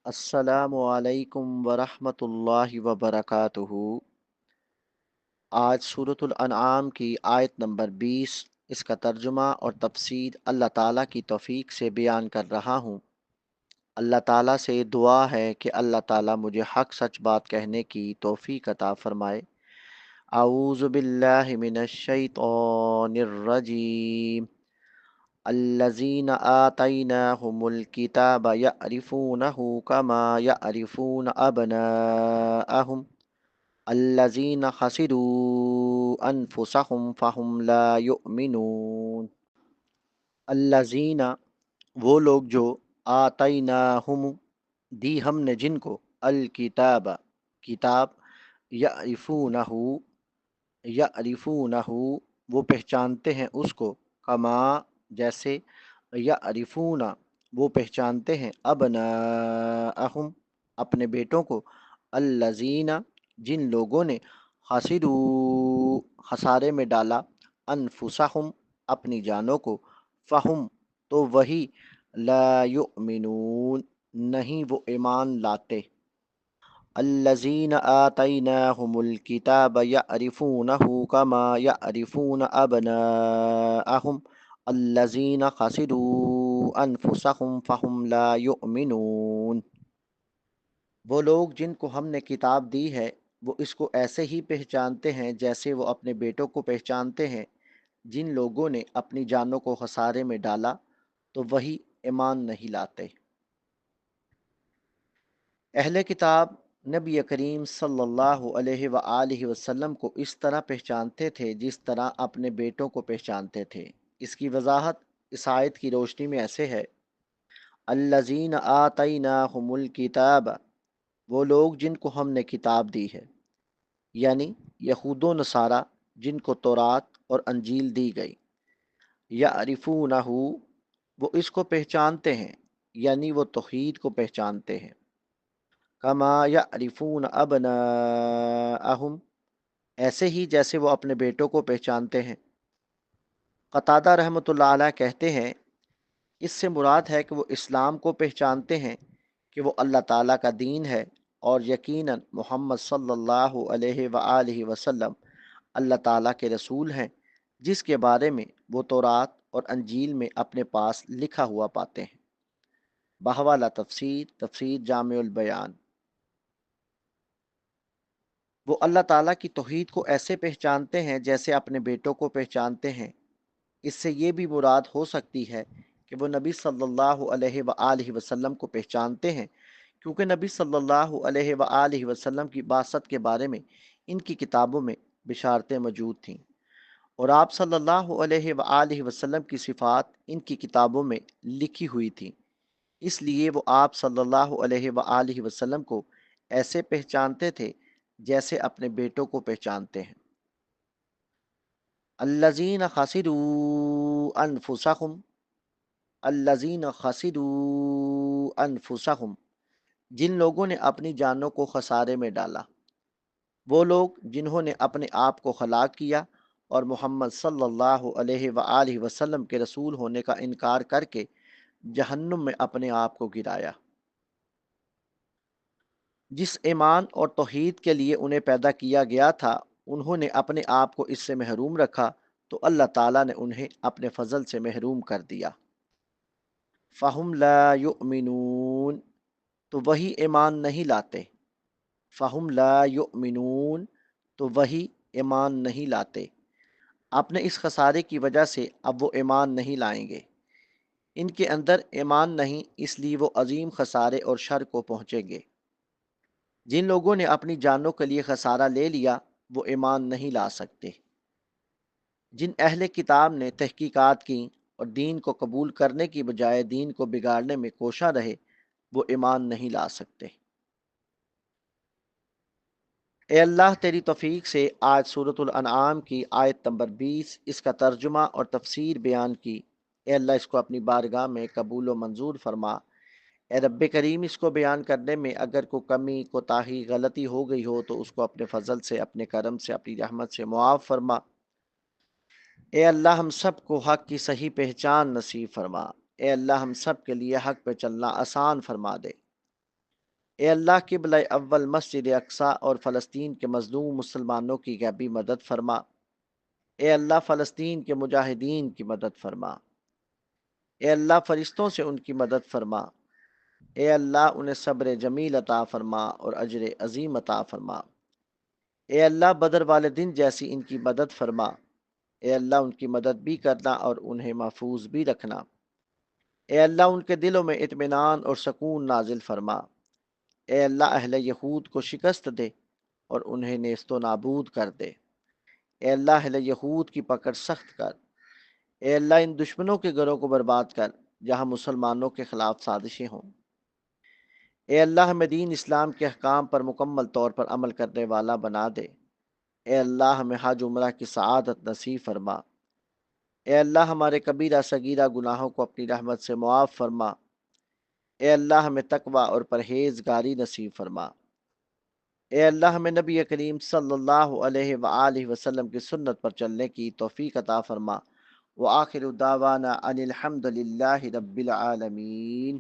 السلام علیکم ورحمۃ اللہ وبرکاتہ۔ آج سورۃ الانعام کی آیت نمبر 20، اس کا ترجمہ اور تفسیر اللہ تعالیٰ کی توفیق سے بیان کر رہا ہوں۔ اللہ تعالیٰ سے دعا ہے کہ اللہ تعالیٰ مجھے حق سچ بات کہنے کی توفیق عطا فرمائے۔ اعوذ باللہ من الشیطان الرجیم۔ الذین آتیناہم الکتاب یعرفونہ کما یعرفون ابناءہم الذین خسروا انفسہم فہم لا یؤمنون۔ الذین، وہ لوگ جو آتیناہم، دی ہم نے جن کو، الکتاب، کتاب، یعرفونہ، یعرفونہ، وہ پہچانتے ہیں اس کو، کما، جیسے، یعرفون، وہ پہچانتے ہیں، ابناءہم، اپنے بیٹوں کو، الذین، جن لوگوں نے، خسروا، خسارے میں ڈالا، انفسہم، اپنی جانوں کو، فہم، تو وہی، لا یؤمنون، نہیں وہ ایمان لاتے۔ الذین آتیناہم الکتاب یعرفونہ کما یعرفون ابناءہم الذین خسروا انفسہم فہم لا یؤمنون۔ وہ لوگ جن کو ہم نے کتاب دی ہے وہ اس کو ایسے ہی پہچانتے ہیں جیسے وہ اپنے بیٹوں کو پہچانتے ہیں۔ جن لوگوں نے اپنی جانوں کو خسارے میں ڈالا تو وہی ایمان نہیں لاتے۔ اہل کتاب نبی کریم صلی اللہ علیہ وآلہ وسلم کو اس طرح پہچانتے تھے جس طرح اپنے بیٹوں کو پہچانتے تھے۔ اس کی وضاحت اس آیت کی روشنی میں ایسے ہے: الذین آتیناہم الکتاب، وہ لوگ جن کو ہم نے کتاب دی ہے، یعنی یہود و نصارہ جن کو تورات اور انجیل دی گئی۔ یعرفونہ، وہ اس کو پہچانتے ہیں، یعنی وہ توحید کو پہچانتے ہیں۔ کما یعرفون ابناءہم، ایسے ہی جیسے وہ اپنے بیٹوں کو پہچانتے ہیں۔ قتادہ رحمۃ اللہ علیہ کہتے ہیں اس سے مراد ہے کہ وہ اسلام کو پہچانتے ہیں کہ وہ اللہ تعالیٰ کا دین ہے، اور یقیناً محمد صلی اللہ علیہ وآلہ وسلم اللہ تعالیٰ کے رسول ہیں، جس کے بارے میں وہ تورات اور انجیل میں اپنے پاس لکھا ہوا پاتے ہیں۔ بحوالہ تفسیر، تفسیر جامع البیان۔ وہ اللہ تعالیٰ کی توحید کو ایسے پہچانتے ہیں جیسے اپنے بیٹوں کو پہچانتے ہیں۔ اس سے یہ بھی مراد ہو سکتی ہے کہ وہ نبی صلی اللہ علیہ وآلہ وسلم کو پہچانتے ہیں، کیونکہ نبی صلی اللہ علیہ وآلہ وسلم کی بعثت کے بارے میں ان کی کتابوں میں بشارتیں موجود تھیں، اور آپ صلی اللہ علیہ وآلہ وسلم کی صفات ان کی کتابوں میں لکھی ہوئی تھیں، اس لیے وہ آپ صلی اللہ علیہ وآلہ وسلم کو ایسے پہچانتے تھے جیسے اپنے بیٹوں کو پہچانتے ہیں۔ الذین خسروا انفسہم، الذین خسروا انفسہم، جن لوگوں نے اپنی جانوں کو خسارے میں ڈالا۔ وہ لوگ جنہوں نے اپنے آپ کو ہلاک کیا اور محمد صلی اللہ علیہ وآلہ وسلم کے رسول ہونے کا انکار کر کے جہنم میں اپنے آپ کو گرایا۔ جس ایمان اور توحید کے لیے انہیں پیدا کیا گیا تھا انہوں نے اپنے آپ کو اس سے محروم رکھا تو اللہ تعالیٰ نے انہیں اپنے فضل سے محروم کر دیا۔ فہم لا یؤمنون، تو وہی ایمان نہیں لاتے۔ فہم لا یؤمنون، تو وہی ایمان نہیں لاتے۔ اپنے اس خسارے کی وجہ سے اب وہ ایمان نہیں لائیں گے۔ ان کے اندر ایمان نہیں، اس لیے وہ عظیم خسارے اور شر کو پہنچیں گے۔ جن لوگوں نے اپنی جانوں کے لیے خسارہ لے لیا وہ ایمان نہیں لا سکتے۔ جن اہل کتاب نے تحقیقات کی اور دین کو قبول کرنے کی بجائے دین کو بگاڑنے میں کوشاں رہے وہ ایمان نہیں لا سکتے۔ اے اللہ تیری توفیق سے آج سورۃ الانعام کی آیت نمبر 20، اس کا ترجمہ اور تفسیر بیان کی۔ اے اللہ اس کو اپنی بارگاہ میں قبول و منظور فرما۔ اے رب کریم، اس کو بیان کرنے میں اگر کوئی کمی، کوتاہی، غلطی ہو گئی ہو تو اس کو اپنے فضل سے، اپنے کرم سے، اپنی رحمت سے معاف فرما۔ اے اللہ ہم سب کو حق کی صحیح پہچان نصیب فرما۔ اے اللہ ہم سب کے لیے حق پہ چلنا آسان فرما دے۔ اے اللہ قبلہ اول مسجد اقصی اور فلسطین کے مظلوم مسلمانوں کی غیبی مدد فرما۔ اے اللہ فلسطین کے مجاہدین کی مدد فرما۔ اے اللہ فرشتوں سے ان کی مدد فرما۔ اے اللہ انہیں صبر جمیل عطا فرما اور اجر عظیم عطا فرما۔ اے اللہ بدر والے دن جیسی ان کی مدد فرما۔ اے اللہ ان کی مدد بھی کرنا اور انہیں محفوظ بھی رکھنا۔ اے اللہ ان کے دلوں میں اطمینان اور سکون نازل فرما۔ اے اللہ اہل یہود کو شکست دے اور انہیں نیست و نابود کر دے۔ اے اللہ اہل یہود کی پکڑ سخت کر۔ اے اللہ ان دشمنوں کے گھروں کو برباد کر جہاں مسلمانوں کے خلاف سازشیں ہوں۔ اے اللہ ہمیں دین اسلام کے احکام پر مکمل طور پر عمل کرنے والا بنا دے۔ اے اللہ ہمیں حج عمرہ کی سعادت نصیب فرما۔ اے اللہ ہمارے کبیرہ صغیرہ گناہوں کو اپنی رحمت سے معاف فرما۔ اے اللہ ہمیں تقوی اور پرہیزگاری نصیب فرما۔ اے اللہ ہمیں نبی کریم صلی اللہ علیہ وآلہ وسلم کی سنت پر چلنے کی توفیق عطا فرما۔ وآخر دعوانا ان الحمد للہ رب العالمین۔